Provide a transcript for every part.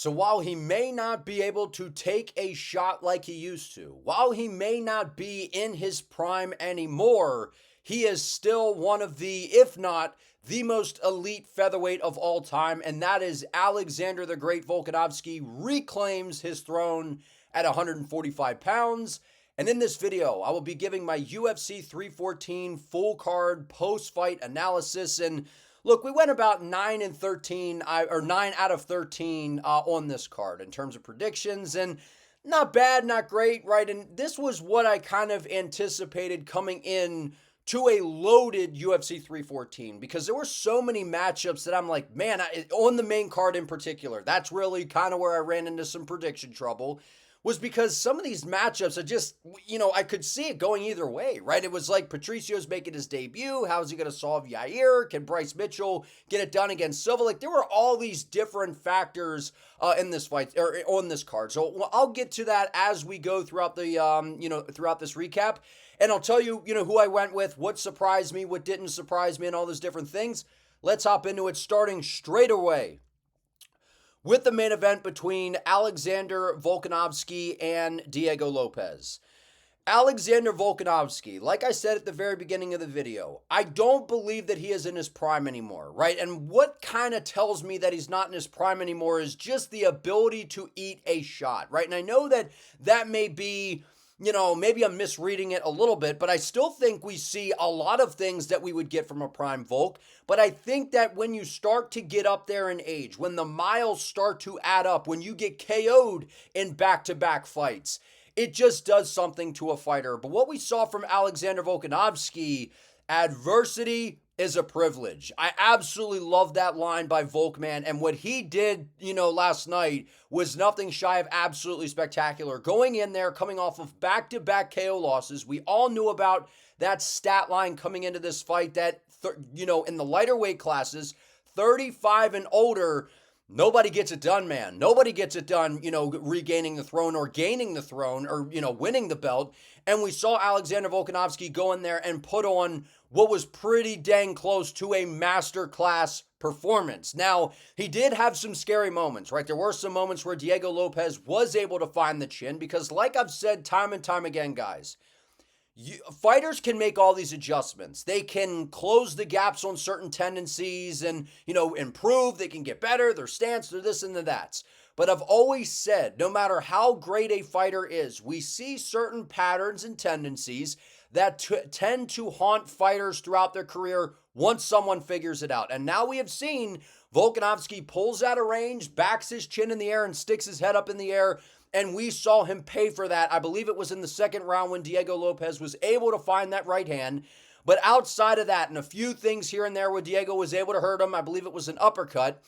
So while he may not be able to take a shot like he used to, while he may not be in his prime anymore, he is still one of the, if not the most elite featherweight of all time, and that is Alexander the Great Volkanovski reclaims his throne at 145 pounds. And in this video, I will be giving my UFC 314 full card post-fight analysis. And look, we went about 9 and 13, or 9 out of 13 on this card in terms of predictions, and not bad, not great, right? And this was what I kind of anticipated coming in to a loaded UFC 314, because there were so many matchups that I'm like, man, on the main card in particular, that's really kind of where I ran into some prediction trouble, was because some of these matchups are just, I could see it going either way, right? It was like Patricio's making his debut. How's he going to solve Yair? Can Bryce Mitchell get it done against Silva? Like, there were all these different factors in this fight, or on this card. So I'll get to that as we go throughout the, throughout this recap. And I'll tell you, who I went with, what surprised me, what didn't surprise me, and all those different things. Let's hop into it, starting straight away with the main event between Alexander Volkanovski and Diego Lopes. Alexander Volkanovski, like I said at the very beginning of the video, I don't believe that he is in his prime anymore, right? And what kind of tells me that he's not in his prime anymore is just the ability to eat a shot, right? And I know that may be, maybe I'm misreading it a little bit, but I still think we see a lot of things that we would get from a prime Volk. But I think that when you start to get up there in age, when the miles start to add up, when you get KO'd in back-to-back fights, it just does something to a fighter. But what we saw from Alexander Volkanovski, adversity is a privilege. I absolutely love that line by Volk, man. And what he did, last night was nothing shy of absolutely spectacular. Going in there, coming off of back-to-back KO losses. We all knew about that stat line coming into this fight that, in the lighter weight classes, 35 and older, nobody gets it done, man. Nobody gets it done, regaining the throne or gaining the throne or, winning the belt. And we saw Alexander Volkanovski go in there and put on what was pretty dang close to a masterclass performance. Now, he did have some scary moments, right? There were some moments where Diego Lopes was able to find the chin because, like I've said time and time again, guys, fighters can make all these adjustments. They can close the gaps on certain tendencies and, improve. They can get better, their stance, their this and their that. But I've always said, no matter how great a fighter is, we see certain patterns and tendencies that tend to haunt fighters throughout their career once someone figures it out. And now we have seen Volkanovski pulls out of range, backs his chin in the air and sticks his head up in the air. And we saw him pay for that. I believe it was in the second round when Diego Lopes was able to find that right hand. But outside of that, and a few things here and there where Diego was able to hurt him, I believe it was an uppercut,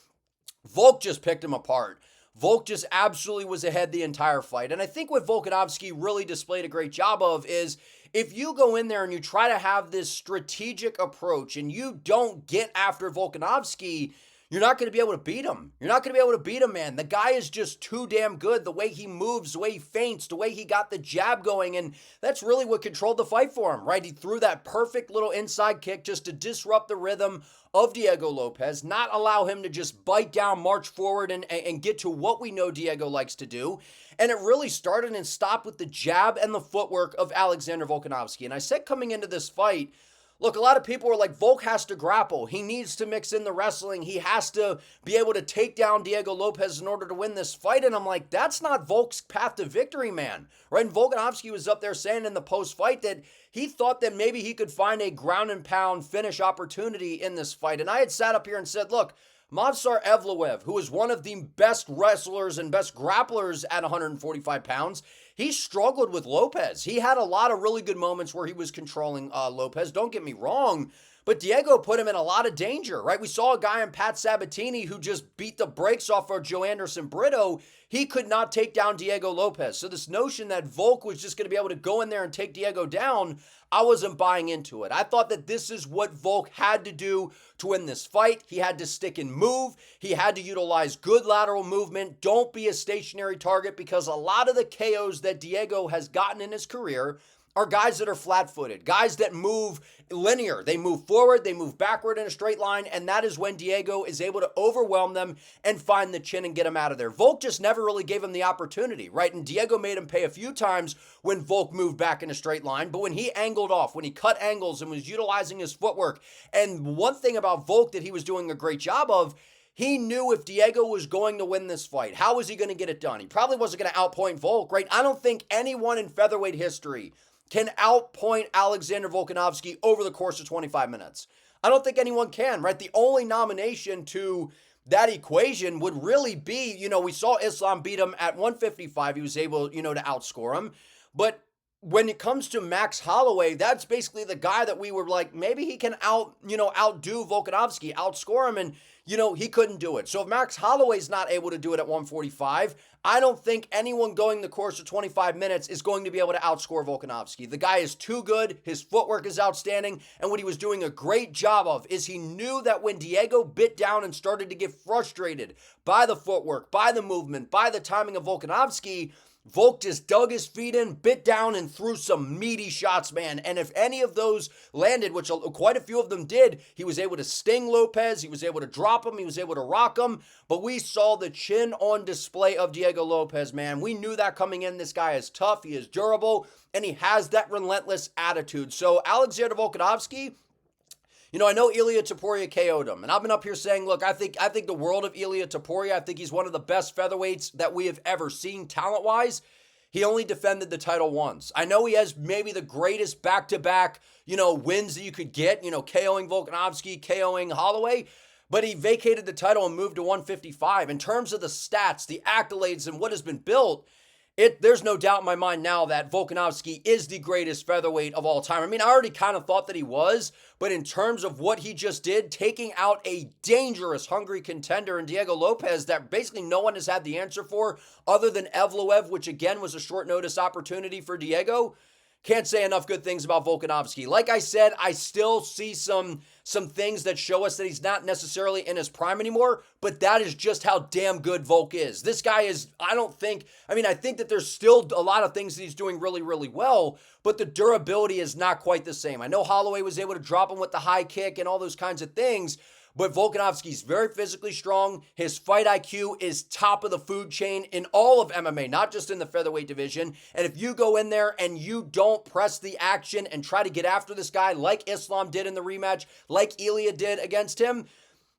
Volk just picked him apart. Volk just absolutely was ahead the entire fight. And I think what Volkanovski really displayed a great job of is if you go in there and you try to have this strategic approach and you don't get after Volkanovski, you're not going to be able to beat him. You're not going to be able to beat him, man. The guy is just too damn good. The way he moves, the way he feints, the way he got the jab going. And that's really what controlled the fight for him, right? He threw that perfect little inside kick just to disrupt the rhythm of Diego Lopes, not allow him to just bite down, march forward, and get to what we know Diego likes to do. And it really started and stopped with the jab and the footwork of Alexander Volkanovski. And I said coming into this fight, look, a lot of people were like, Volk has to grapple. He needs to mix in the wrestling. He has to be able to take down Diego Lopes in order to win this fight. And I'm like, that's not Volk's path to victory, man. Right? And Volkanovski was up there saying in the post-fight that he thought that maybe he could find a ground and pound finish opportunity in this fight. And I had sat up here and said, look, Movsar Evloev, who is one of the best wrestlers and best grapplers at 145 pounds, he struggled with Lopes. He had a lot of really good moments where he was controlling Lopes. Don't get me wrong, but Diego put him in a lot of danger, right? We saw a guy in Pat Sabatini who just beat the brakes off of Joe Anderson Brito. He could not take down Diego Lopes. So this notion that Volk was just going to be able to go in there and take Diego down, I wasn't buying into it. I thought that this is what Volk had to do to win this fight. He had to stick and move. He had to utilize good lateral movement. Don't be a stationary target, because a lot of the KOs that Diego has gotten in his career, are guys that are flat-footed, guys that move linear. They move forward, they move backward in a straight line, and that is when Diego is able to overwhelm them and find the chin and get him out of there. Volk just never really gave him the opportunity, right? And Diego made him pay a few times when Volk moved back in a straight line, but when he angled off, when he cut angles and was utilizing his footwork, and one thing about Volk that he was doing a great job of, he knew if Diego was going to win this fight, how was he going to get it done? He probably wasn't going to outpoint Volk, right? I don't think anyone in featherweight history can outpoint Alexander Volkanovski over the course of 25 minutes. I don't think anyone can, right? The only nomination to that equation would really be, we saw Islam beat him at 155. He was able, to outscore him. But when it comes to Max Holloway, that's basically the guy that we were like, maybe he can outdo Volkanovski, outscore him, and he couldn't do it. So if Max Holloway's not able to do it at 145, I don't think anyone going the course of 25 minutes is going to be able to outscore Volkanovski. The guy is too good. His footwork is outstanding. And what he was doing a great job of is he knew that when Diego bit down and started to get frustrated by the footwork, by the movement, by the timing of Volkanovski, Volk just dug his feet in, bit down, and threw some meaty shots, man. And if any of those landed, which quite a few of them did, he was able to sting Lopez, he was able to drop him, he was able to rock him. But we saw the chin on display of Diego Lopes, man. We knew that coming in. This guy is tough, he is durable, and he has that relentless attitude. So Alexander Volkanovski, I know Ilia Topuria KO'd him, and I've been up here saying, look, I think the world of Ilia Topuria. I think he's one of the best featherweights that we have ever seen talent-wise. He only defended the title once. I know he has maybe the greatest back-to-back, wins that you could get, KOing Volkanovski, KOing Holloway, but he vacated the title and moved to 155. In terms of the stats, the accolades, and what has been built, there's no doubt in my mind now that Volkanovski is the greatest featherweight of all time. I mean, I already kind of thought that he was, but in terms of what he just did, taking out a dangerous, hungry contender in Diego Lopes that basically no one has had the answer for other than Evloev, which again was a short notice opportunity for Diego. Can't say enough good things about Volkanovski. Like I said, I still see some things that show us that he's not necessarily in his prime anymore, but that is just how damn good Volk is. This guy is, I think that there's still a lot of things that he's doing really, really well, but the durability is not quite the same. I know Holloway was able to drop him with the high kick and all those kinds of things, but Volkanovski's very physically strong. His fight IQ is top of the food chain in all of MMA, not just in the featherweight division. And if you go in there and you don't press the action and try to get after this guy like Islam did in the rematch, like Ilia did against him,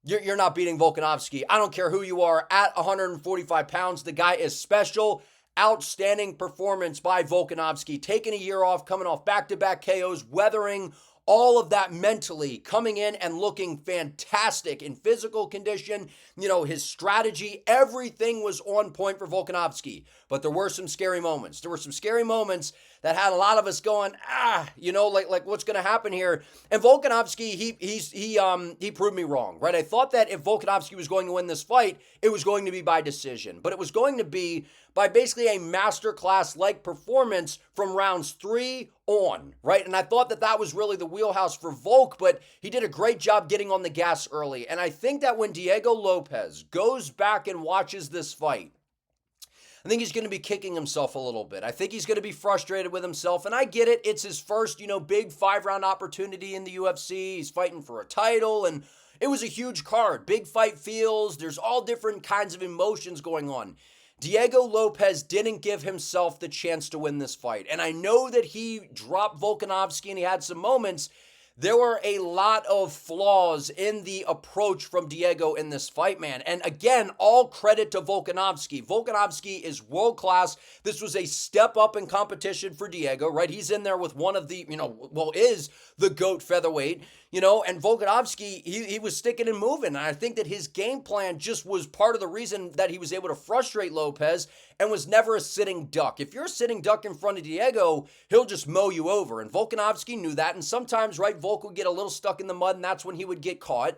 you're not beating Volkanovski. I don't care who you are. At 145 pounds, the guy is special. Outstanding performance by Volkanovski. Taking a year off, coming off back-to-back KOs, weathering all of that mentally, coming in and looking fantastic in physical condition, his strategy, everything was on point for Volkanovski. But there were some scary moments. There were some scary moments that had a lot of us going, like what's going to happen here? And Volkanovski, he proved me wrong, right? I thought that if Volkanovski was going to win this fight, it was going to be by decision, but it was going to be by basically a masterclass-like performance from rounds 3 on, right? And I thought that was really the wheelhouse for Volk, but he did a great job getting on the gas early. And I think that when Diego Lopes goes back and watches this fight, I think he's going to be kicking himself a little bit. I think he's going to be frustrated with himself, and I get it. It's his first, big 5-round opportunity in the UFC. He's fighting for a title, and it was a huge card. Big fight feels. There's all different kinds of emotions going on. Diego Lopes didn't give himself the chance to win this fight. And I know that he dropped Volkanovski and he had some moments. There were a lot of flaws in the approach from Diego in this fight, man. And again, all credit to Volkanovski. Volkanovski is world-class. This was a step up in competition for Diego, right? He's in there with one of the, is the GOAT featherweight, and Volkanovski, he was sticking and moving. And I think that his game plan just was part of the reason that he was able to frustrate Lopes and was never a sitting duck. If you're a sitting duck in front of Diego, he'll just mow you over. And Volkanovski knew that. And sometimes, right, Volk would get a little stuck in the mud, and that's when he would get caught.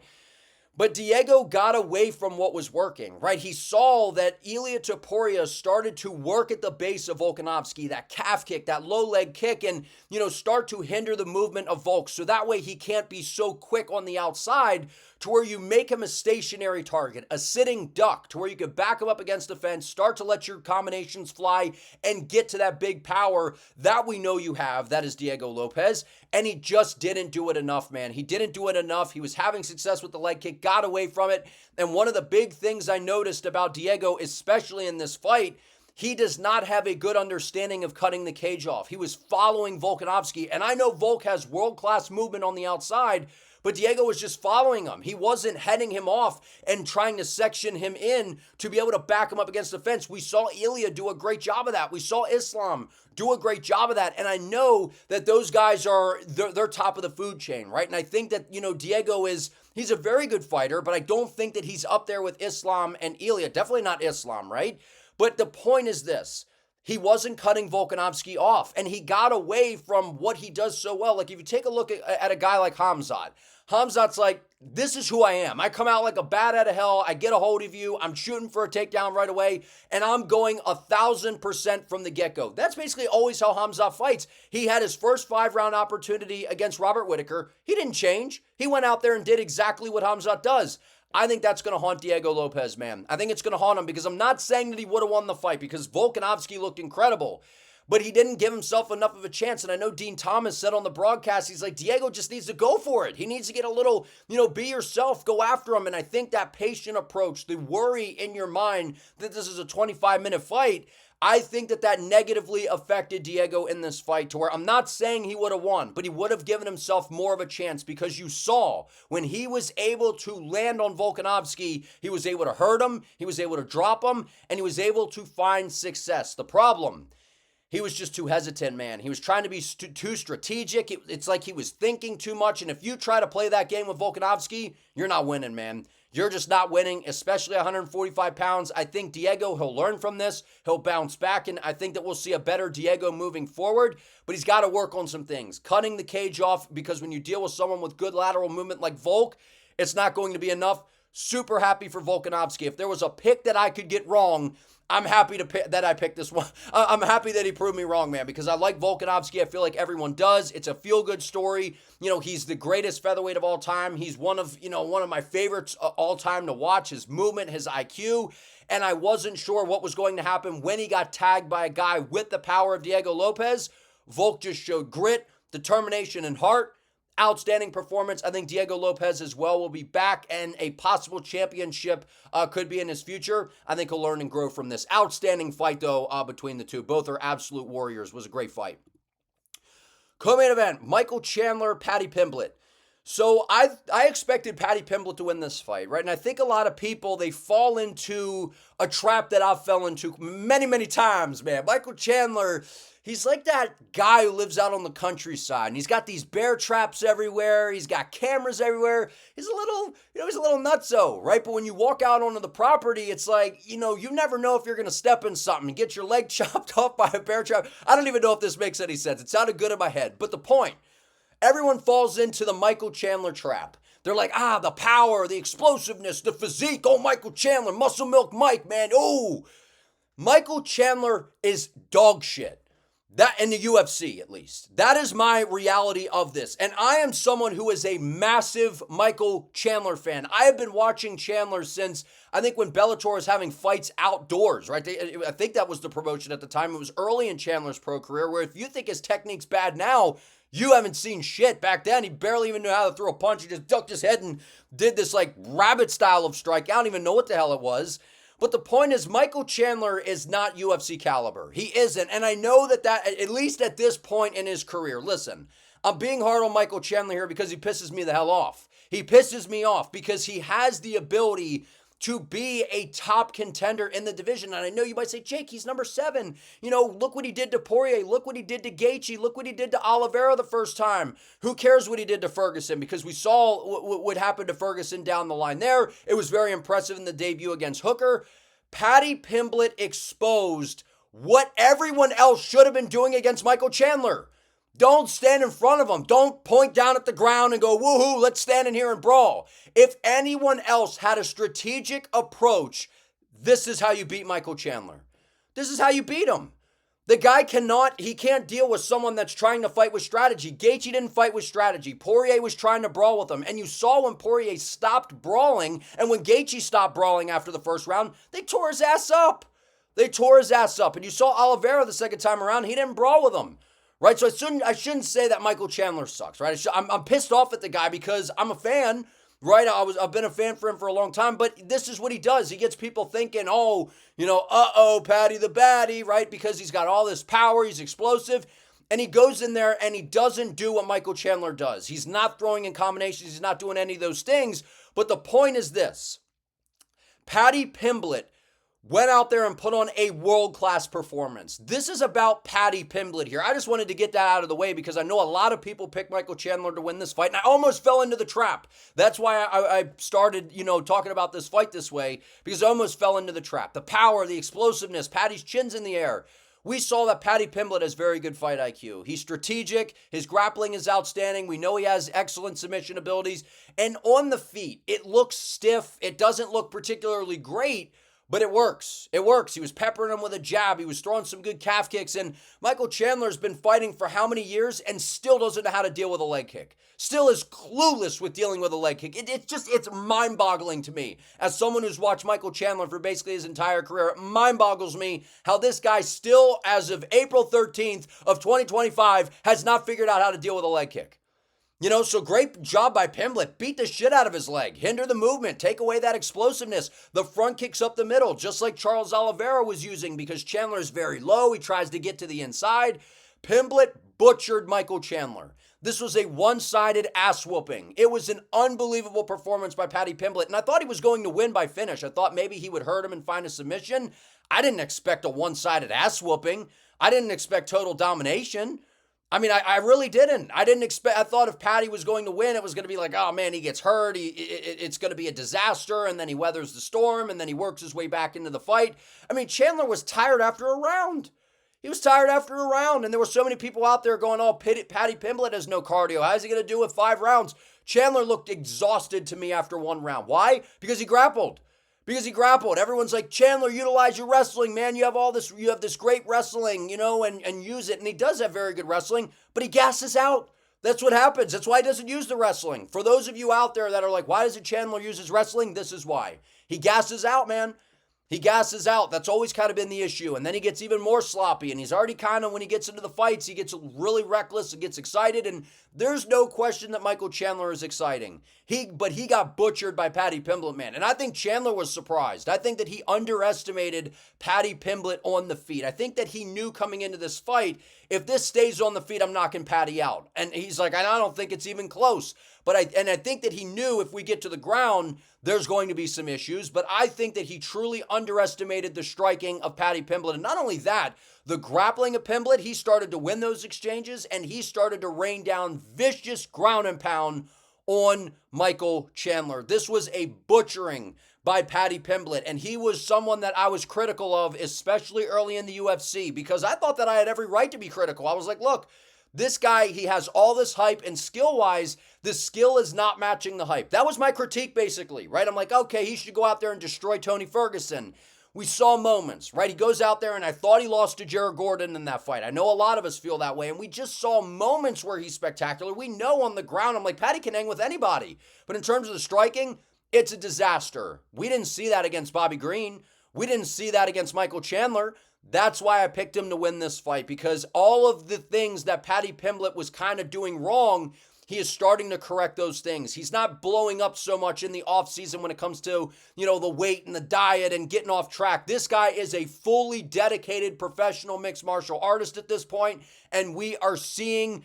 But Diego got away from what was working, right? He saw that Ilia Topuria started to work at the base of Volkanovski, that calf kick, that low leg kick, and, start to hinder the movement of Volk. So that way he can't be so quick on the outside to where you make him a stationary target, a sitting duck, to where you can back him up against the fence, start to let your combinations fly, and get to that big power that we know you have. That is Diego Lopes. And he just didn't do it enough, man. He didn't do it enough. He was having success with the leg kick, got away from it. And one of the big things I noticed about Diego, especially in this fight, he does not have a good understanding of cutting the cage off. He was following Volkanovski, and I know Volk has world-class movement on the outside, but Diego was just following him. He wasn't heading him off and trying to section him in to be able to back him up against the fence. We saw Ilya do a great job of that. We saw Islam do a great job of that, and I know that those guys are, they're top of the food chain, right? And I think that, Diego he's a very good fighter, but I don't think that he's up there with Islam and Ilya. Definitely not Islam, right? But the point is this. He wasn't cutting Volkanovski off, and he got away from what he does so well. Like, if you take a look at a guy like Hamzat's like, this is who I am. I come out like a bat out of hell. I get a hold of you. I'm shooting for a takedown right away, and I'm going 1,000% from the get-go. That's basically always how Hamzat fights. He had his first 5-round opportunity against Robert Whittaker. He didn't change. He went out there and did exactly what Hamzat does. I think that's going to haunt Diego Lopes, man. I think it's going to haunt him, because I'm not saying that he would have won the fight, because Volkanovski looked incredible, but he didn't give himself enough of a chance. And I know Dean Thomas said on the broadcast, he's like, Diego just needs to go for it. He needs to get a little, be yourself, go after him. And I think that patient approach, the worry in your mind that this is a 25-minute fight, I think that negatively affected Diego in this fight, to where I'm not saying he would have won, but he would have given himself more of a chance, because you saw when he was able to land on Volkanovski, he was able to hurt him, he was able to drop him, and he was able to find success. The problem, he was just too hesitant, man. He was trying to be too strategic. It's like he was thinking too much, and if you try to play that game with Volkanovski, you're not winning, man. You're just not winning, especially 145 pounds. I think Diego, he'll learn from this. He'll bounce back, and I think that we'll see a better Diego moving forward, but he's got to work on some things. Cutting the cage off, because when you deal with someone with good lateral movement like Volk, it's not going to be enough. Super happy for Volkanovski. If there was a pick that I could get wrong, I'm happy that I picked this one. I'm happy that he proved me wrong, man, because I like Volkanovski. I feel like everyone does. It's a feel-good story. He's the greatest featherweight of all time. He's one of my favorites all time to watch. His movement, his IQ, and I wasn't sure what was going to happen when he got tagged by a guy with the power of Diego Lopes. Volk just showed grit, determination, and heart. Outstanding performance. I think Diego Lopes as well will be back, and a possible championship could be in his future. I think he'll learn and grow from this. Outstanding fight, though, between the two. Both are absolute warriors. It was a great fight. Co-main event, Michael Chandler, Paddy Pimblett. So I expected Paddy Pimblett to win this fight, right? And I think a lot of people, they fall into a trap that I've fell into many, many times, man. Michael Chandler, he's like that guy who lives out on the countryside, and he's got these bear traps everywhere. He's got cameras everywhere. He's a little nutso, right? But when you walk out onto the property, it's like, you never know if you're going to step in something and get your leg chopped off by a bear trap. I don't even know if this makes any sense. It sounded good in my head. But the point, everyone falls into the Michael Chandler trap. They're like, the power, the explosiveness, the physique. Oh, Michael Chandler, muscle milk Mike, man. Oh, Michael Chandler is dog shit. That in the UFC, at least. That is my reality of this. And I am someone who is a massive Michael Chandler fan. I have been watching Chandler since, I think, when Bellator was having fights outdoors, right? I think that was the promotion at the time. It was early in Chandler's pro career, where if you think his technique's bad now, you haven't seen shit. Back then, he barely even knew how to throw a punch. He just ducked his head and did this like rabbit style of strike. I don't even know what the hell it was. But the point is, Michael Chandler is not UFC caliber. He isn't. And I know that at least at this point in his career, listen, I'm being hard on Michael Chandler here because he pisses me the hell off. He pisses me off because he has the ability to be a top contender in the division. And I know you might say, Jake, he's number 7. Look what he did to Poirier. Look what he did to Gaethje. Look what he did to Oliveira the first time. Who cares what he did to Ferguson? Because we saw what happened to Ferguson down the line there. It was very impressive in the debut against Hooker. Paddy Pimblett exposed what everyone else should have been doing against Michael Chandler. Don't stand in front of him. Don't point down at the ground and go, woohoo, let's stand in here and brawl. If anyone else had a strategic approach, this is how you beat Michael Chandler. This is how you beat him. The guy he can't deal with someone that's trying to fight with strategy. Gaethje didn't fight with strategy. Poirier was trying to brawl with him. And you saw when Poirier stopped brawling and when Gaethje stopped brawling after the first round, they tore his ass up. They tore his ass up. And you saw Oliveira the second time around, he didn't brawl with him. Right? So I shouldn't say that Michael Chandler sucks, right? I'm pissed off at the guy because I'm a fan. Right, I've been a fan for him for a long time, but this is what he does. He gets people thinking, oh, Paddy the baddie, right? Because he's got all this power, he's explosive, and he goes in there and he doesn't do what Michael Chandler does. He's not throwing in combinations, he's not doing any of those things, but the point is this. Paddy Pimblett went out there and put on a world-class performance. This is about Paddy Pimblett here. I just wanted to get that out of the way because I know a lot of people pick Michael Chandler to win this fight, and I almost fell into the trap. That's why I started, talking about this fight this way, because I almost fell into the trap. The power, the explosiveness, Paddy's chin's in the air. We saw that Paddy Pimblett has very good fight IQ. He's strategic. His grappling is outstanding. We know he has excellent submission abilities. And on the feet, it looks stiff. It doesn't look particularly great, but it works. It works. He was peppering him with a jab. He was throwing some good calf kicks. And Michael Chandler's been fighting for how many years and still doesn't know how to deal with a leg kick. Still is clueless with dealing with a leg kick. It's mind-boggling to me. As someone who's watched Michael Chandler for basically his entire career, it mind-boggles me how this guy still, as of April 13th of 2025, has not figured out how to deal with a leg kick. So great job by Pimblett. Beat the shit out of his leg. Hinder the movement. Take away that explosiveness. The front kicks up the middle, just like Charles Oliveira was using because Chandler is very low. He tries to get to the inside. Pimblett butchered Michael Chandler. This was a one-sided ass whooping. It was an unbelievable performance by Paddy Pimblett, and I thought he was going to win by finish. I thought maybe he would hurt him and find a submission. I didn't expect a one-sided ass whooping. I didn't expect total domination. I really didn't. I thought if Paddy was going to win, it was going to be like, oh man, he gets hurt. It's going to be a disaster. And then he weathers the storm and then he works his way back into the fight. Chandler was tired after a round. He was tired after a round. And there were so many people out there going, oh, Paddy Pimblett has no cardio. How's he going to do with 5 rounds? Chandler looked exhausted to me after 1 round. Why? Because he grappled. Everyone's like, Chandler, utilize your wrestling, man. You have this great wrestling, and use it. And he does have very good wrestling, but he gasses out. That's what happens. That's why he doesn't use the wrestling. For those of you out there that are like, why doesn't Chandler use his wrestling? This is why. He gasses out, man. He gasses out. That's always kind of been the issue. And then he gets even more sloppy. And he's already kind of, when he gets into the fights, he gets really reckless and gets excited. And there's no question that Michael Chandler is exciting. But he got butchered by Paddy Pimblett, man. And I think Chandler was surprised. I think that he underestimated Paddy Pimblett on the feet. I think that he knew coming into this fight, if this stays on the feet, I'm knocking Paddy out. And he's like, I don't think it's even close. But I think that he knew if we get to the ground, there's going to be some issues. But I think that he truly underestimated the striking of Paddy Pimblett. And not only that, the grappling of Pimblett, he started to win those exchanges and he started to rain down vicious ground and pound on Michael Chandler. This was a butchering by Paddy Pimblett, and he was someone that I was critical of, especially early in the UFC, because I thought that I had every right to be critical. I was like, look, this guy, he has all this hype, and skill-wise, the skill is not matching the hype. That was my critique, basically, right? I'm like, okay, he should go out there and destroy Tony Ferguson. We saw moments, right? He goes out there, and I thought he lost to Jared Gordon in that fight. I know a lot of us feel that way, and we just saw moments where he's spectacular. We know on the ground, I'm like, Paddy can hang with anybody. But in terms of the striking, it's a disaster. We didn't see that against Bobby Green. We didn't see that against Michael Chandler. That's why I picked him to win this fight, because all of the things that Paddy Pimblett was kind of doing wrong, he is starting to correct those things. He's not blowing up so much in the offseason when it comes to, the weight and the diet and getting off track. This guy is a fully dedicated professional mixed martial artist at this point, and we are seeing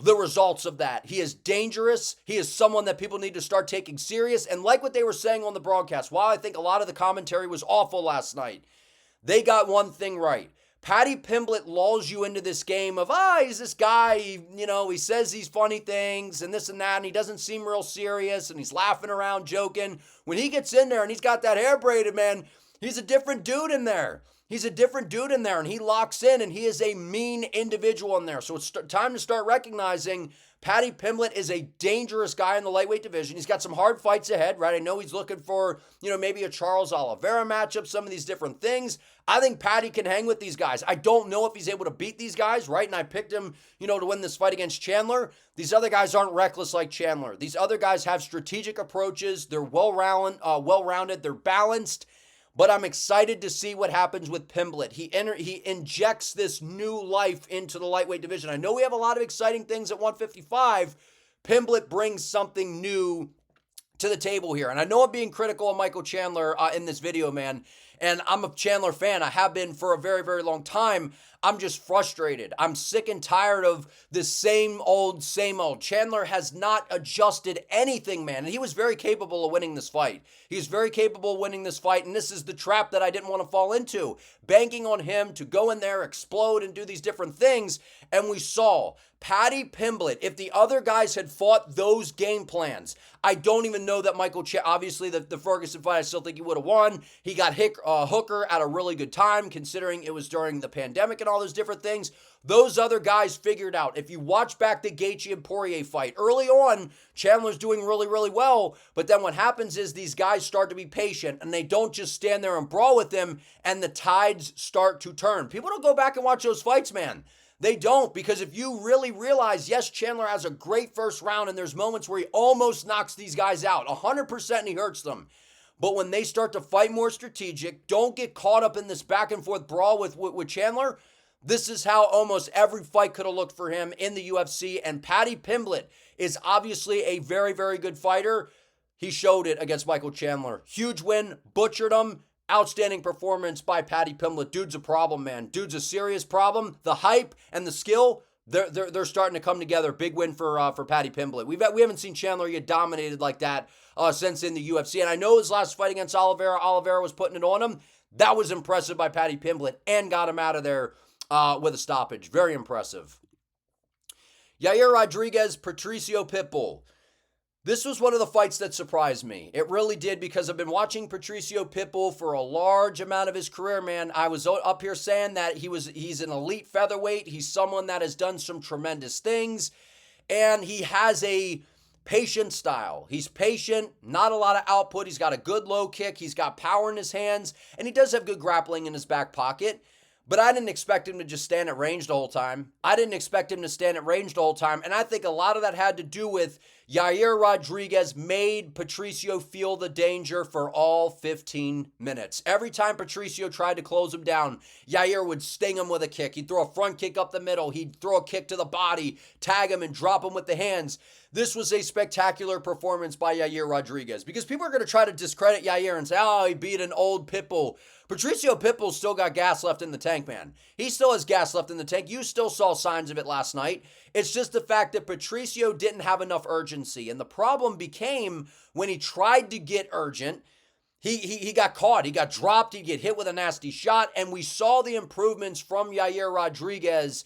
the results of that. He is dangerous. He is someone that people need to start taking serious. And like what they were saying on the broadcast, while I think a lot of the commentary was awful last night, they got one thing right. Paddy Pimblett lulls you into this game of, he's this guy, he says these funny things and this and that, and he doesn't seem real serious, and he's laughing around, joking. When he gets in there and he's got that hair braided, man, he's a different dude in there. He's a different dude in there, and he locks in, and he is a mean individual in there. So it's time to start recognizing Paddy Pimblett is a dangerous guy in the lightweight division. He's got some hard fights ahead, right? I know he's looking for, maybe a Charles Oliveira matchup, some of these different things. I think Paddy can hang with these guys. I don't know if he's able to beat these guys, right? And I picked him, to win this fight against Chandler. These other guys aren't reckless like Chandler. These other guys have strategic approaches. They're well-rounded. They're balanced. But I'm excited to see what happens with Pimblett. He injects this new life into the lightweight division. I know we have a lot of exciting things at 155. Pimblett brings something new to the table here. And I know I'm being critical of Michael Chandler in this video, man. And I'm a Chandler fan. I have been for a very, very long time. I'm just frustrated. I'm sick and tired of the same old, same old. Chandler has not adjusted anything, man. And he was very capable of winning this fight. He's very capable of winning this fight. And this is the trap that I didn't want to fall into. Banking on him to go in there, explode, and do these different things. And we saw Paddy Pimblett, if the other guys had fought those game plans, I don't even know that obviously the Ferguson fight, I still think he would have won. He got Hooker at a really good time, considering it was during the pandemic and all those different things. Those other guys figured out. If you watch back the Gaethje and Poirier fight, early on, Chandler's doing really, really well. But then what happens is these guys start to be patient, and they don't just stand there and brawl with him, and the tides start to turn. People don't go back and watch those fights, man. They don't, because if you really realize, yes, Chandler has a great first round, and there's moments where he almost knocks these guys out, 100%, and he hurts them. But when they start to fight more strategic, don't get caught up in this back and forth brawl with Chandler. This is how almost every fight could have looked for him in the UFC. And Paddy Pimblett is obviously a very, very good fighter. He showed it against Michael Chandler. Huge win, butchered him. Outstanding performance by Paddy Pimblett. Dude's a problem, man. Dude's a serious problem. The hype and the skill, they're starting to come together. Big win for Paddy Pimblett. We haven't seen Chandler get dominated like that since in the UFC. And I know his last fight against Oliveira was putting it on him. That was impressive by Paddy Pimblett and got him out of there with a stoppage. Very impressive. Yair Rodriguez, Patricio Pitbull. This was one of the fights that surprised me. It really did, because I've been watching Patricio Pitbull for a large amount of his career, man. I was up here saying that he's an elite featherweight. He's someone that has done some tremendous things, and he has a patient style. He's patient, not a lot of output. He's got a good low kick. He's got power in his hands, and he does have good grappling in his back pocket. But I didn't expect him to just stand at range the whole time. And I think a lot of that had to do with Yair Rodriguez made Patricio feel the danger for all 15 minutes. Every time Patricio tried to close him down, Yair would sting him with a kick. He'd throw a front kick up the middle. He'd throw a kick to the body, tag him, and drop him with the hands. This was a spectacular performance by Yair Rodriguez, because people are going to try to discredit Yair and say, oh, he beat an old Pitbull. Patricio Pitbull still got gas left in the tank, man. He still has gas left in the tank. You still saw signs of it last night. It's just the fact that Patricio didn't have enough urgency. And the problem became when he tried to get urgent, he got caught. He got dropped. He'd get hit with a nasty shot. And we saw the improvements from Yair Rodriguez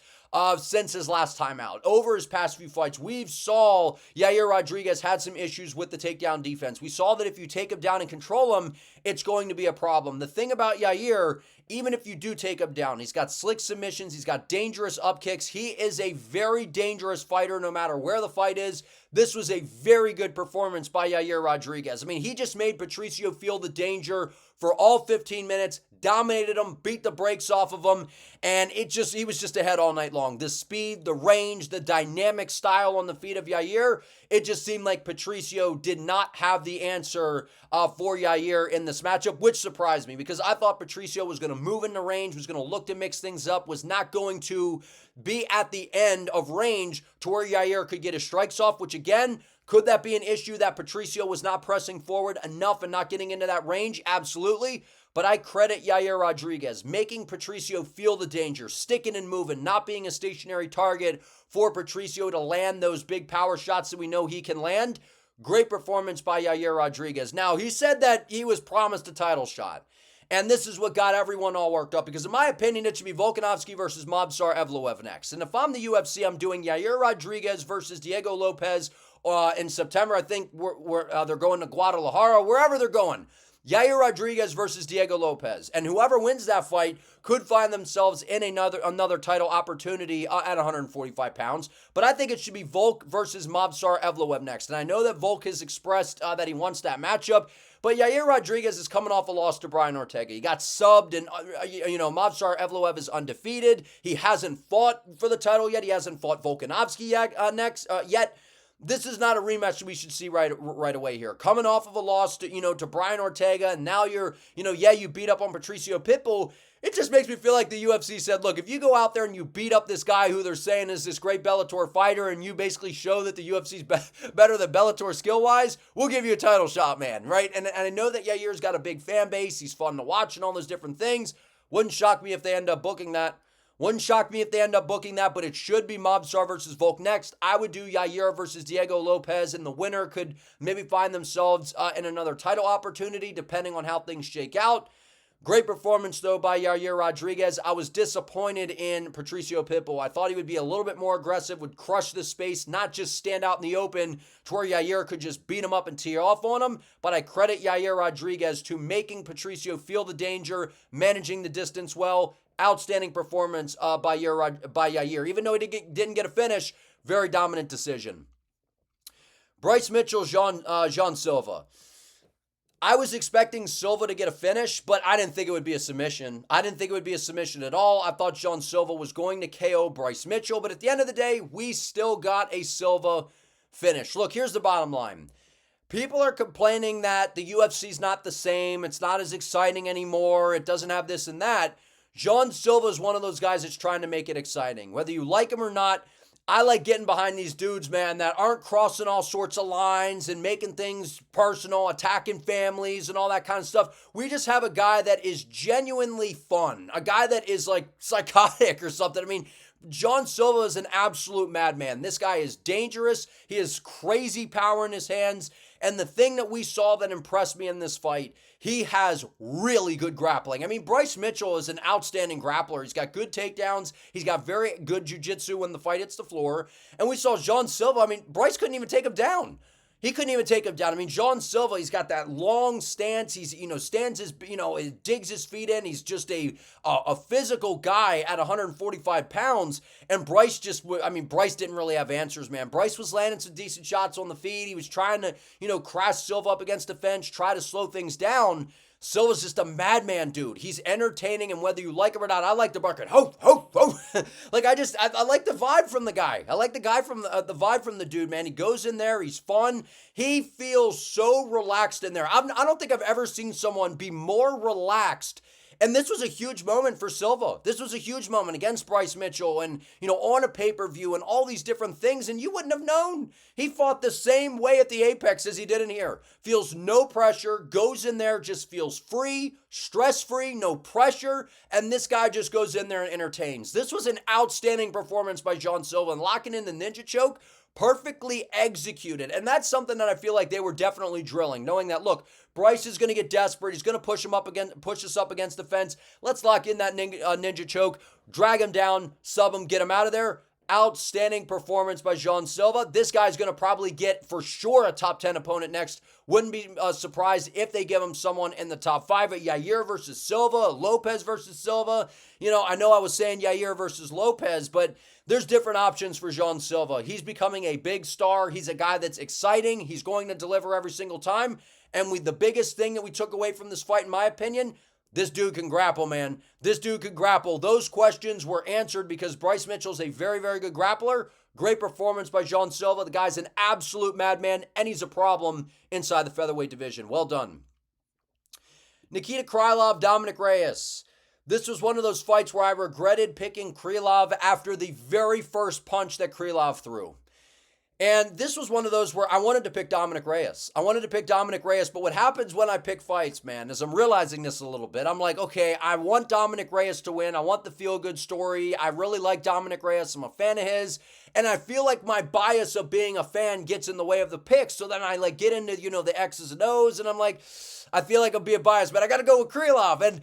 since his last time out. Over his past few fights, we saw Yair Rodriguez had some issues with the takedown defense. We saw that if you take him down and control him, it's going to be a problem. The thing about Yair, even if you do take him down, he's got slick submissions, he's got dangerous up kicks. He is a very dangerous fighter no matter where the fight is. This was a very good performance by Yair Rodriguez. I mean, he just made Patricio feel the danger for all 15 minutes, dominated him, beat the brakes off of him, and he was just ahead all night long. The speed, the range, the dynamic style on the feet of Yair, it just seemed like Patricio did not have the answer for Yair in this matchup, which surprised me, because I thought Patricio was going to move in the range, was going to look to mix things up, was not going to be at the end of range to where Yair could get his strikes off, which again, could that be an issue that Patricio was not pressing forward enough and not getting into that range? Absolutely. But I credit Yair Rodriguez, making Patricio feel the danger, sticking and moving, not being a stationary target for Patricio to land those big power shots that we know he can land. Great performance by Yair Rodriguez. Now, he said that he was promised a title shot. And this is what got everyone all worked up, because in my opinion, it should be Volkanovski versus Movsar Evloev next. And if I'm the UFC, I'm doing Yair Rodriguez versus Diego Lopes in September. I think they're going to Guadalajara, wherever they're going. Yair Rodriguez versus Diego Lopes. And whoever wins that fight could find themselves in another title opportunity at 145 pounds. But I think it should be Volk versus Movsar Evloev next. And I know that Volk has expressed that he wants that matchup. But Yair Rodriguez is coming off a loss to Brian Ortega. He got subbed, and, Movsar Evloev is undefeated. He hasn't fought for the title yet. He hasn't fought Volkanovski yet. This is not a rematch we should see right away here. Coming off of a loss to Brian Ortega, and now you beat up on Patricio Pitbull. It just makes me feel like the UFC said, look, if you go out there and you beat up this guy who they're saying is this great Bellator fighter, and you basically show that the UFC's better than Bellator skill-wise, we'll give you a title shot, man, right? And I know that Yair's got a big fan base. He's fun to watch and all those different things. Wouldn't shock me if they end up booking that. But it should be Movsar versus Volk next. I would do Yair versus Diego Lopes, and the winner could maybe find themselves in another title opportunity, depending on how things shake out. Great performance, though, by Yair Rodriguez. I was disappointed in Patricio Pitbull. I thought he would be a little bit more aggressive, would crush the space, not just stand out in the open to where Yair could just beat him up and tee off on him. But I credit Yair Rodriguez to making Patricio feel the danger, managing the distance well. Outstanding performance by Yair. Even though he didn't get a finish, very dominant decision. Bryce Mitchell, Jean Silva. I was expecting Silva to get a finish, but I didn't think it would be a submission. I didn't think it would be a submission at all. I thought Jean Silva was going to KO Bryce Mitchell, but at the end of the day, we still got a Silva finish. Look, here's the bottom line. People are complaining that the UFC's not the same. It's not as exciting anymore. It doesn't have this and that. Jean Silva is one of those guys that's trying to make it exciting. Whether you like him or not, I like getting behind these dudes, man, that aren't crossing all sorts of lines and making things personal, attacking families and all that kind of stuff. We just have a guy that is genuinely fun, a guy that is like psychotic or something. I mean, Jean Silva is an absolute madman. This guy is dangerous. He has crazy power in his hands. And the thing that we saw that impressed me in this fight, he has really good grappling. I mean, Bryce Mitchell is an outstanding grappler. He's got good takedowns. He's got very good jiu-jitsu when the fight hits the floor. And we saw Jean Silva. I mean, Bryce couldn't even take him down. He couldn't even take him down. I mean, Jean Silva, he's got that long stance. He's, stands his, he digs his feet in. He's just a physical guy at 145 pounds. And Bryce Bryce didn't really have answers, man. Bryce was landing some decent shots on the feet. He was trying to, crash Silva up against the fence, try to slow things down. Silva's just a madman, dude. He's entertaining, and whether you like him or not, I like the barking. Ho, ho, ho. I like the vibe from the guy. I like the guy from the vibe from the dude, man. He goes in there. He's fun. He feels so relaxed in there. I don't think I've ever seen someone be more relaxed. And this was a huge moment for Silva. This was a huge moment against Bryce Mitchell and, on a pay-per-view and all these different things. And you wouldn't have known. He fought the same way at the Apex as he did in here. Feels no pressure, goes in there, just feels free, stress-free, no pressure. And this guy just goes in there and entertains. This was an outstanding performance by Jean Silva. And locking in the ninja choke, perfectly executed. And that's something that I feel like they were definitely drilling, knowing that, look, Bryce is going to get desperate. He's going to push us up against the fence. Let's lock in that ninja choke, drag him down, sub him, get him out of there. Outstanding performance by Jean Silva. This guy's going to probably get, for sure, a top 10 opponent next. Wouldn't be surprised if they give him someone in the top 5. Yair versus Silva, Lopes versus Silva. I know I was saying Yair versus Lopes, but there's different options for Jean Silva. He's becoming a big star. He's a guy that's exciting. He's going to deliver every single time. And the biggest thing that we took away from this fight, in my opinion, this dude can grapple, man. This dude can grapple. Those questions were answered because Bryce Mitchell's a very, very good grappler. Great performance by Jean Silva. The guy's an absolute madman, and he's a problem inside the featherweight division. Well done. Nikita Krylov, Dominic Reyes. This was one of those fights where I regretted picking Krylov after the very first punch that Krylov threw. And this was one of those where I wanted to pick Dominic Reyes. But what happens when I pick fights, man, is I'm realizing this a little bit. I'm like, okay, I want Dominic Reyes to win. I want the feel-good story. I really like Dominic Reyes. I'm a fan of his. And I feel like my bias of being a fan gets in the way of the picks. So then I get into, the X's and O's, and I'm like, I feel like I'm being biased, but I got to go with Krylov. And,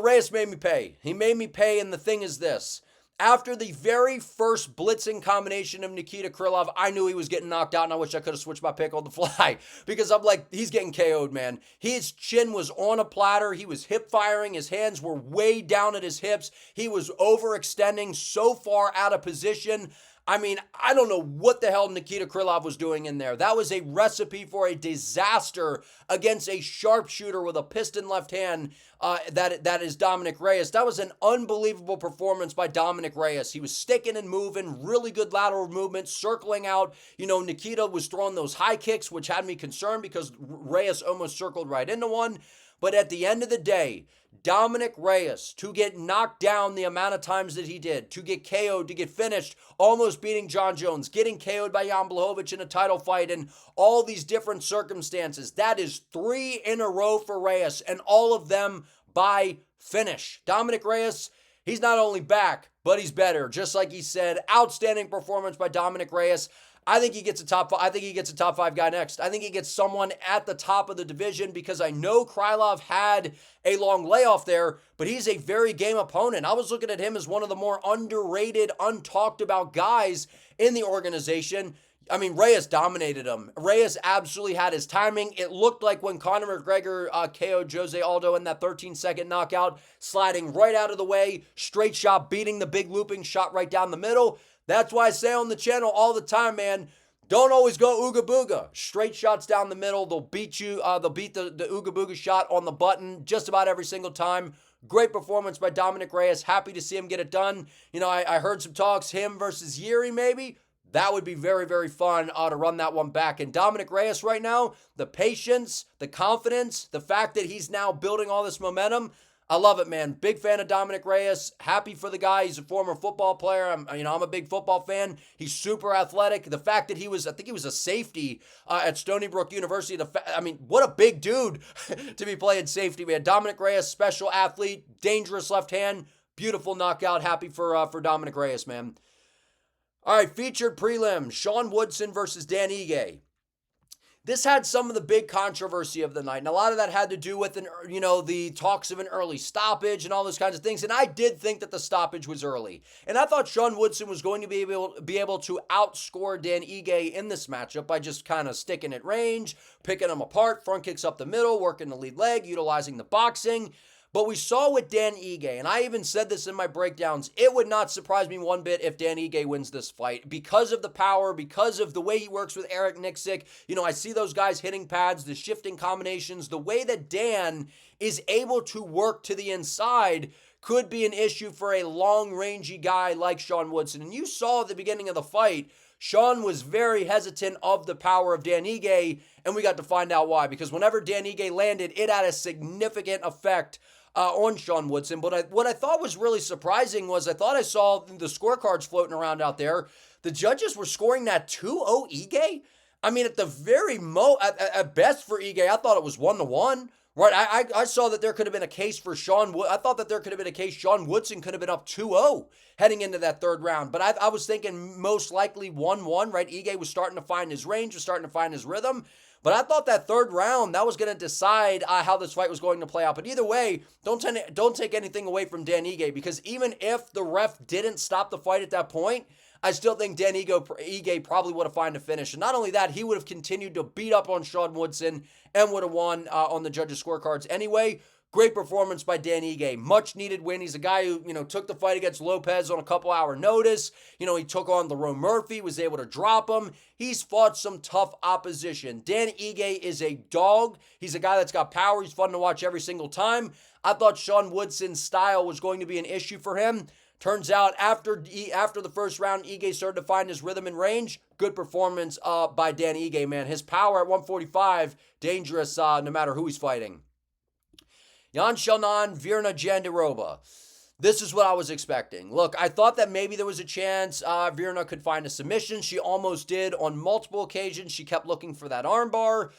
Reyes made me pay. He made me pay, and the thing is this. After the very first blitzing combination of Nikita Krylov, I knew he was getting knocked out, and I wish I could have switched my pick on the fly because I'm like, he's getting KO'd, man. His chin was on a platter. He was hip firing. His hands were way down at his hips. He was overextending, so far out of position. I mean, I don't know what the hell Nikita Krylov was doing in there. That was a recipe for a disaster against a sharpshooter with a piston left hand that is Dominic Reyes. That was an unbelievable performance by Dominic Reyes. He was sticking and moving, really good lateral movement, circling out. You know, Nikita was throwing those high kicks, which had me concerned because Reyes almost circled right into one. But at the end of the day, Dominic Reyes, to get knocked down the amount of times that he did, to get KO'd, to get finished, almost beating John Jones, getting KO'd by Jan Blachowicz in a title fight, and all these different circumstances. That is 3 in a row for Reyes, and all of them by finish. Dominic Reyes, he's not only back, but he's better. Just like he said, outstanding performance by Dominic Reyes. I think he gets a top 5. I think he gets a top 5 guy next. I think he gets someone at the top of the division because I know Krylov had a long layoff there, but he's a very game opponent. I was looking at him as one of the more underrated, untalked about guys in the organization. I mean, Reyes dominated him. Reyes absolutely had his timing. It looked like when Conor McGregor KO'd Jose Aldo in that 13-second knockout, sliding right out of the way, straight shot, beating the big looping shot right down the middle. That's why I say on the channel all the time, man, don't always go ooga booga. Straight shots down the middle. They'll beat you. They'll beat the ooga booga shot on the button just about every single time. Great performance by Dominic Reyes. Happy to see him get it done. You know, I heard some talks, him versus Yair maybe. That would be very, very fun to run that one back. And Dominic Reyes right now, the patience, the confidence, the fact that he's now building all this momentum, I love it, man. Big fan of Dominic Reyes. Happy for the guy. He's a former football player. I'm a big football fan. He's super athletic. The fact that I think he was a safety at Stony Brook University. What a big dude to be playing safety, man. Dominic Reyes, special athlete, dangerous left hand, beautiful knockout. Happy for Dominic Reyes, man. All right, featured prelim, Sean Woodson versus Dan Ige. This had some of the big controversy of the night, and a lot of that had to do with the talks of an early stoppage and all those kinds of things. And I did think that the stoppage was early, and I thought Sean Woodson was going to be able to outscore Dan Ige in this matchup by just kind of sticking at range, picking him apart, front kicks up the middle, working the lead leg, utilizing the boxing. But we saw with Dan Ige, and I even said this in my breakdowns, it would not surprise me one bit if Dan Ige wins this fight because of the power, because of the way he works with Eric Nixick. You know, I see those guys hitting pads, the shifting combinations, the way that Dan is able to work to the inside could be an issue for a long-rangey guy like Sean Woodson. And you saw at the beginning of the fight, Sean was very hesitant of the power of Dan Ige, and we got to find out why. Because whenever Dan Ige landed, it had a significant effect on Sean Woodson. But what I thought was really surprising was I thought I saw the scorecards floating around out there. The judges were scoring that 2-0 Ige. I mean, at the very at best for Ige, I thought it was 1-1. Right, I saw that there could have been a case for I thought that there could have been a case Sean Woodson could have been up 2-0 heading into that third round. But I was thinking most likely 1-1, right? Ige was starting to find his range, was starting to find his rhythm. But I thought that third round, that was going to decide how this fight was going to play out. But either way, don't take anything away from Dan Ige, because even if the ref didn't stop the fight at that point, I still think Dan Ige probably would have found a finish. And not only that, he would have continued to beat up on Sean Woodson and would have won on the judges' scorecards anyway. Great performance by Dan Ige. Much needed win. He's a guy who, took the fight against Lopez on a couple hour notice. He took on Lerone Murphy, was able to drop him. He's fought some tough opposition. Dan Ige is a dog. He's a guy that's got power. He's fun to watch every single time. I thought Sean Woodson's style was going to be an issue for him. Turns out after the first round, Ige started to find his rhythm and range. Good performance by Dan Ige, man. His power at 145, dangerous no matter who he's fighting. Yan Xiaonan, Virna Jandiroba. This is what I was expecting. Look, I thought that maybe there was a chance Virna could find a submission. She almost did on multiple occasions. She kept looking for that armbar.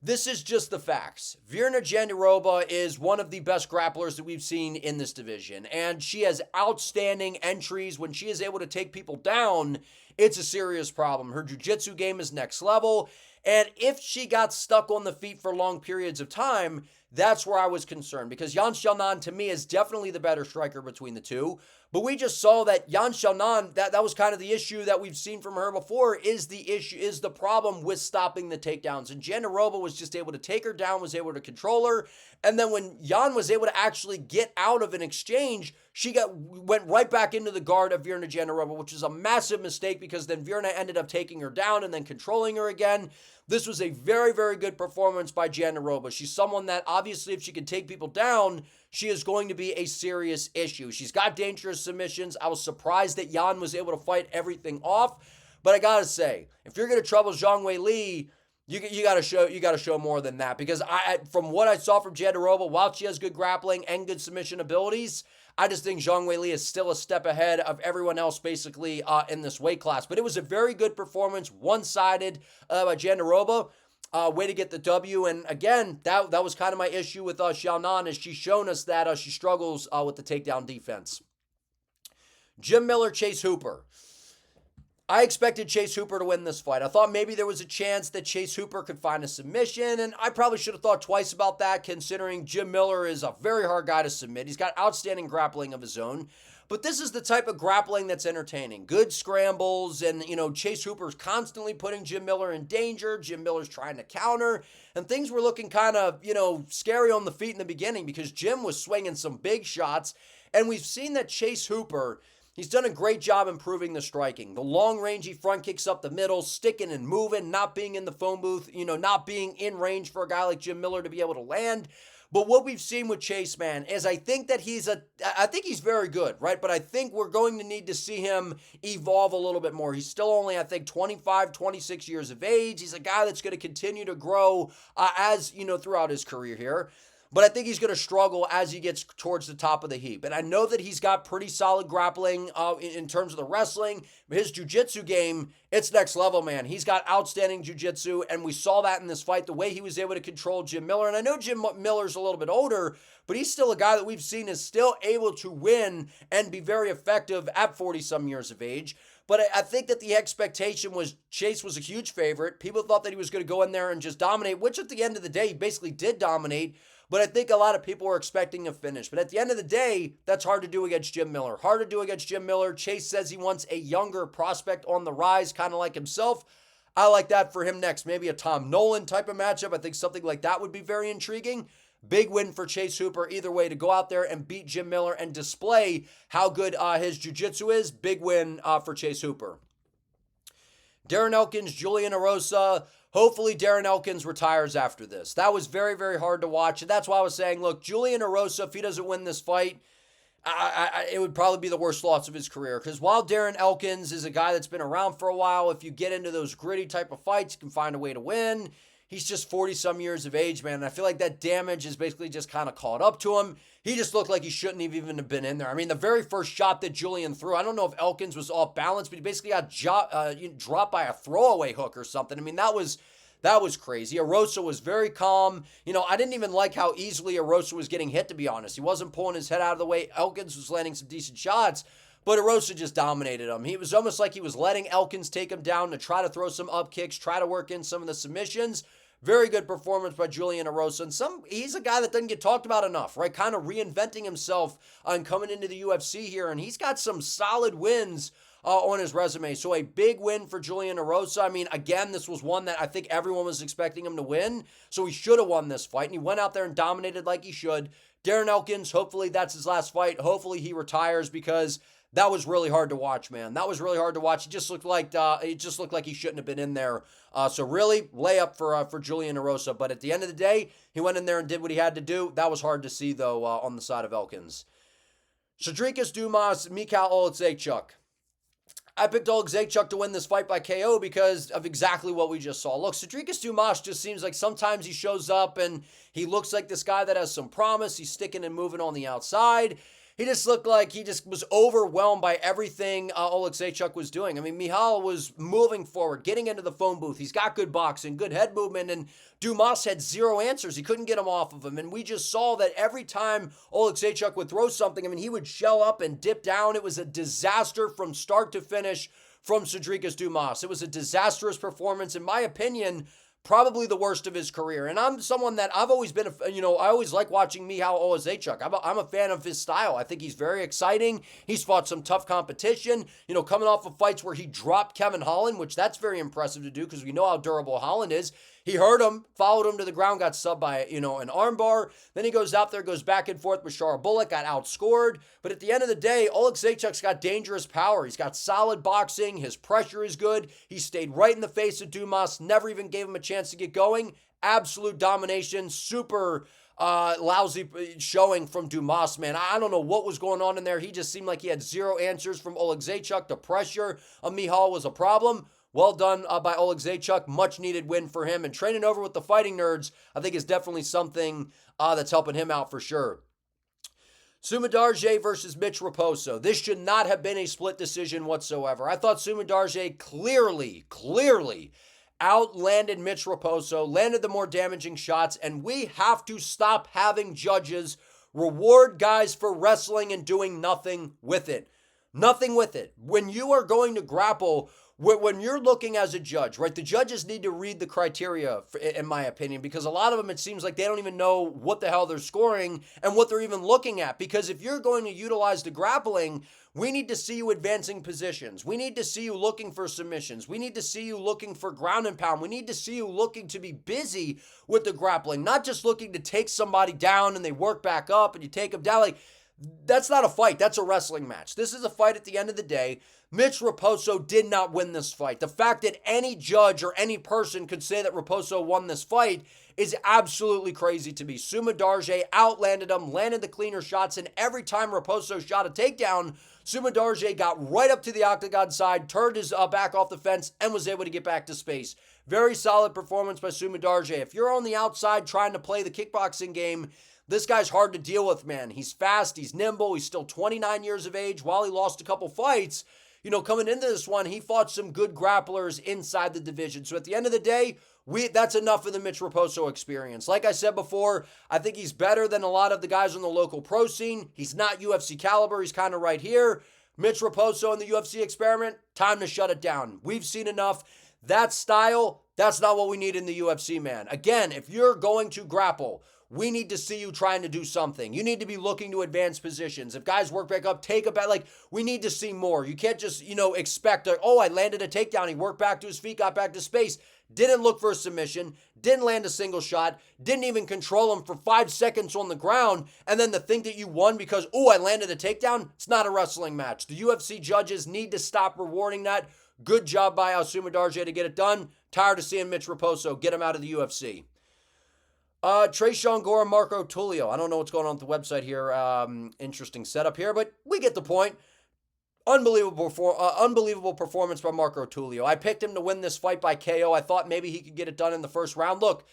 This is just the facts. Virna Jandiroba is one of the best grapplers that we've seen in this division, and she has outstanding entries. When she is able to take people down, it's a serious problem. Her jiu-jitsu game is next level, And if she got stuck on the feet for long periods of time, that's where I was concerned, because Yan Xiaonan to me is definitely the better striker between the two. But we just saw that Yan Xiaonan, that was kind of the issue that we've seen from her before, is the problem with stopping the takedowns. And Jandiroba was just able to take her down, was able to control her. And then when Yan was able to actually get out of an exchange, she went right back into the guard of Virna Jandiroba, which is a massive mistake, because then Virna ended up taking her down and then controlling her again. This was a very, very good performance by Jandiroba. She's someone that obviously, if she can take people down, she is going to be a serious issue. She's got dangerous submissions. I was surprised that Yan was able to fight everything off. But I gotta say, if you're gonna trouble Zhang Weili, you gotta show more than that, because from what I saw from Jandiroba, while she has good grappling and good submission abilities, I just think Zhang Weili is still a step ahead of everyone else basically in this weight class. But it was a very good performance, one-sided by Jandiroba. Way to get the W. And again, that was kind of my issue with Xiaonan, is she's shown us that she struggles with the takedown defense. Jim Miller, Chase Hooper. I expected Chase Hooper to win this fight. I thought maybe there was a chance that Chase Hooper could find a submission, and I probably should have thought twice about that, considering Jim Miller is a very hard guy to submit. He's got outstanding grappling of his own, but this is the type of grappling that's entertaining. Good scrambles, and, Chase Hooper's constantly putting Jim Miller in danger. Jim Miller's trying to counter, and things were looking kind of, scary on the feet in the beginning, because Jim was swinging some big shots, and we've seen that Chase Hooper, he's done a great job improving the striking. The long-rangey front kicks up the middle, sticking and moving, not being in the phone booth, not being in range for a guy like Jim Miller to be able to land. But what we've seen with Chase, man, is I think he's very good, right? But I think we're going to need to see him evolve a little bit more. He's still only, I think, 25, 26 years of age. He's a guy that's going to continue to grow throughout his career here. But I think he's going to struggle as he gets towards the top of the heap. And I know that he's got pretty solid grappling in terms of the wrestling. But his jiu-jitsu game, it's next level, man. He's got outstanding jiu-jitsu, and we saw that in this fight, the way he was able to control Jim Miller. And I know Jim Miller's a little bit older, but he's still a guy that we've seen is still able to win and be very effective at 40-some years of age. But I think that the expectation was Chase was a huge favorite. People thought that he was going to go in there and just dominate, which at the end of the day, he basically did dominate. But I think a lot of people were expecting a finish. But at the end of the day, that's hard to do against Jim Miller. Hard to do against Jim Miller. Chase says he wants a younger prospect on the rise, kind of like himself. I like that for him next. Maybe a Tom Nolan type of matchup. I think something like that would be very intriguing. Big win for Chase Hooper either way, to go out there and beat Jim Miller and display how good his jiu-jitsu is. Big win for Chase Hooper. Darren Elkins, Julian Erosa. Hopefully Darren Elkins retires after this. That was very, very hard to watch. And that's why I was saying, look, Julian Erosa, if he doesn't win this fight, it would probably be the worst loss of his career. Because while Darren Elkins is a guy that's been around for a while, if you get into those gritty type of fights, you can find a way to win. He's just 40-some years of age, man. And I feel like that damage is basically just kind of caught up to him. He just looked like he shouldn't have even been in there. I mean, the very first shot that Julian threw, I don't know if Elkins was off balance, but he basically got dropped by a throwaway hook or something. I mean, that was crazy. Erosa was very calm. I didn't even like how easily Erosa was getting hit, to be honest. He wasn't pulling his head out of the way. Elkins was landing some decent shots, but Erosa just dominated him. He was almost like he was letting Elkins take him down to try to throw some up kicks, try to work in some of the submissions. Very good performance by Julian Erosa. And he's a guy that doesn't get talked about enough, right? Kind of reinventing himself and coming into the UFC here. And he's got some solid wins on his resume. So a big win for Julian Erosa. I mean, again, this was one that I think everyone was expecting him to win. So he should have won this fight. And he went out there and dominated like he should. Darren Elkins, hopefully that's his last fight. Hopefully he retires, because that was really hard to watch, man. That was really hard to watch. It just looked like he shouldn't have been in there. So really, layup for Julian Erosa. But at the end of the day, he went in there and did what he had to do. That was hard to see, though, on the side of Elkins. Shadrikas Dumas, Michal Oleksiejczuk. I picked Oleksiejczuk to win this fight by KO because of exactly what we just saw. Look, Shadrikas Dumas just seems like sometimes he shows up and he looks like this guy that has some promise. He's sticking and moving on the outside. He just looked like he just was overwhelmed by everything Oleksiejczuk was doing. I mean, Michal was moving forward, getting into the phone booth. He's got good boxing, good head movement, and Dumas had zero answers. He couldn't get him off of him. And we just saw that every time Oleksiejczuk would throw something, I mean, he would shell up and dip down. It was a disaster from start to finish from Shadrikas Dumas. It was a disastrous performance, in my opinion. probably the worst of his career. And I'm someone that I've always been, I always like watching Michal Oleksiejczuk. I'm a fan of his style. I think he's very exciting. He's fought some tough competition, coming off of fights where he dropped Kevin Holland, which that's very impressive to do because we know how durable Holland is. He hurt him, followed him to the ground, got subbed by, an armbar. Then he goes out there, goes back and forth with Bullock, got outscored. But at the end of the day, Oleksiejczuk's got dangerous power. He's got solid boxing. His pressure is good. He stayed right in the face of Dumas, never even gave him a chance to get going. Absolute domination, super lousy showing from Dumas, man. I don't know what was going on in there. He just seemed like he had zero answers from Oleksiejczuk. The pressure of Michal was a problem. Well done by Oleksiejczuk. Much needed win for him. And training over with the fighting nerds, I think, is definitely something that's helping him out for sure. Sumudaerji versus Mitch Raposo. This should not have been a split decision whatsoever. I thought Sumudaerji clearly outlanded Mitch Raposo, landed the more damaging shots, and we have to stop having judges reward guys for wrestling and doing nothing with it. Nothing with it. When you are going to grapple, when you're looking as a judge, right, the judges need to read the criteria, in my opinion, because a lot of them, it seems like they don't even know what the hell they're scoring and what they're even looking at. Because if you're going to utilize the grappling, we need to see you advancing positions. We need to see you looking for submissions. We need to see you looking for ground and pound. We need to see you looking to be busy with the grappling, not just looking to take somebody down and they work back up and you take them down. Like, that's not a fight. That's a wrestling match. This is a fight at the end of the day. Mitch Raposo did not win this fight. The fact that any judge or any person could say that Raposo won this fight is absolutely crazy to me. Sumudaerji outlanded him, landed the cleaner shots, and every time Raposo shot a takedown, Sumudaerji got right up to the octagon side, turned his back off the fence, and was able to get back to space. Very solid performance by Sumudaerji. If you're on the outside trying to play the kickboxing game, this guy's hard to deal with, man. He's fast, he's nimble, he's still 29 years of age. While he lost a couple fights, coming into this one, he fought some good grapplers inside the division. So at the end of the day, that's enough for the Mitch Raposo experience. Like I said before, I think he's better than a lot of the guys on the local pro scene. He's not UFC caliber. He's kind of right here. Mitch Raposo in the UFC experiment, time to shut it down. We've seen enough. That style, that's not what we need in the UFC, man. Again, if you're going to grapple, we need to see you trying to do something. You need to be looking to advance positions. If guys work back up, take a back. Like, we need to see more. You can't just, expect, I landed a takedown. He worked back to his feet, got back to space. Didn't look for a submission. Didn't land a single shot. Didn't even control him for 5 seconds on the ground. And then to think that you won because, I landed a takedown. It's not a wrestling match. The UFC judges need to stop rewarding that. Good job by Sumudaerji to get it done. Tired of seeing Mitch Raposo. Get him out of the UFC. Gore, Marco Tulio. I don't know what's going on with the website here. Interesting setup here, but we get the point. Unbelievable performance by Marco Tulio. I picked him to win this fight by KO. I thought maybe he could get it done in the first round. Look,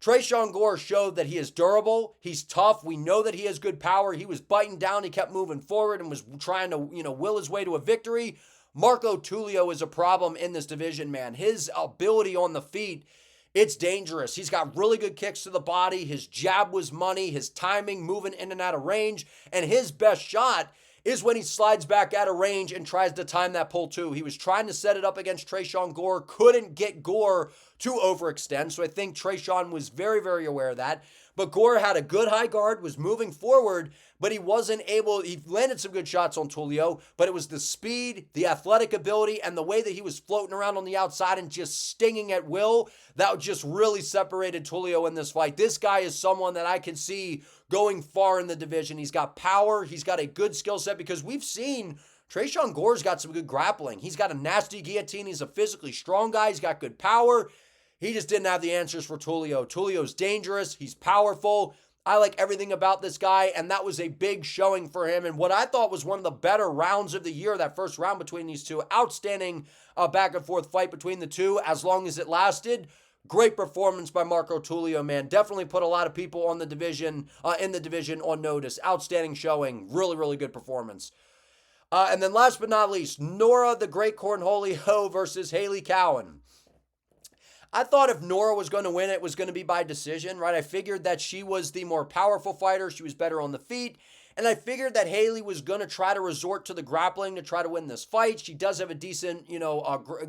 Gore showed that he is durable. He's tough. We know that he has good power. He was biting down. He kept moving forward and was trying to, will his way to a victory. Marco Tulio is a problem in this division, man. His ability on the feet, it's dangerous. He's got really good kicks to the body. His jab was money. His timing, moving in and out of range. And his best shot is when he slides back out of range and tries to time that pull too. He was trying to set it up against Gore, couldn't get Gore to overextend. So I think Tresean was very, very aware of that. But Gore had a good high guard, was moving forward, but he wasn't able, he landed some good shots on Tulio, but it was the speed, the athletic ability, and the way that he was floating around on the outside and just stinging at will, that just really separated Tulio in this fight. This guy is someone that I can see going far in the division. He's got power, he's got a good skill set, because we've seen Gore's got some good grappling. He's got a nasty guillotine, he's a physically strong guy, he's got good power. He just didn't have the answers for Tulio. Tulio's dangerous. He's powerful. I like everything about this guy, and that was a big showing for him. And what I thought was one of the better rounds of the year, that first round between these two. Outstanding back and forth fight between the two as long as it lasted. Great performance by Marco Tulio, man. Definitely put a lot of people on the division, in the division on notice. Outstanding showing. Really, really good performance. And then last but not least, Nora, the Great Cornholio versus Haley Cowan. I thought if Nora was going to win, it was going to be by decision, right? I figured that she was the more powerful fighter. She was better on the feet. And I figured that Haley was going to try to resort to the grappling to try to win this fight. She does have a decent,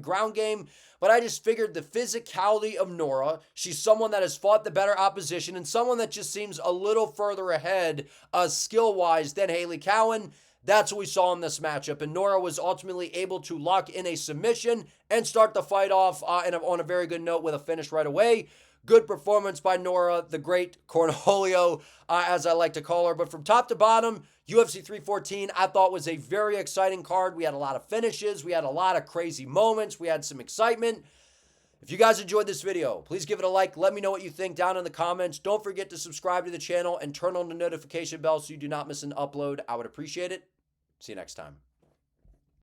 ground game. But I just figured the physicality of Nora, she's someone that has fought the better opposition and someone that just seems a little further ahead skill-wise than Haley Cowan. That's what we saw in this matchup. And Nora was ultimately able to lock in a submission and start the fight off on a very good note with a finish right away. Good performance by Nora, the great Cornholio, as I like to call her. But from top to bottom, UFC 314, I thought was a very exciting card. We had a lot of finishes. We had a lot of crazy moments. We had some excitement. If you guys enjoyed this video, please give it a like. Let me know what you think down in the comments. Don't forget to subscribe to the channel and turn on the notification bell so you do not miss an upload. I would appreciate it. See you next time.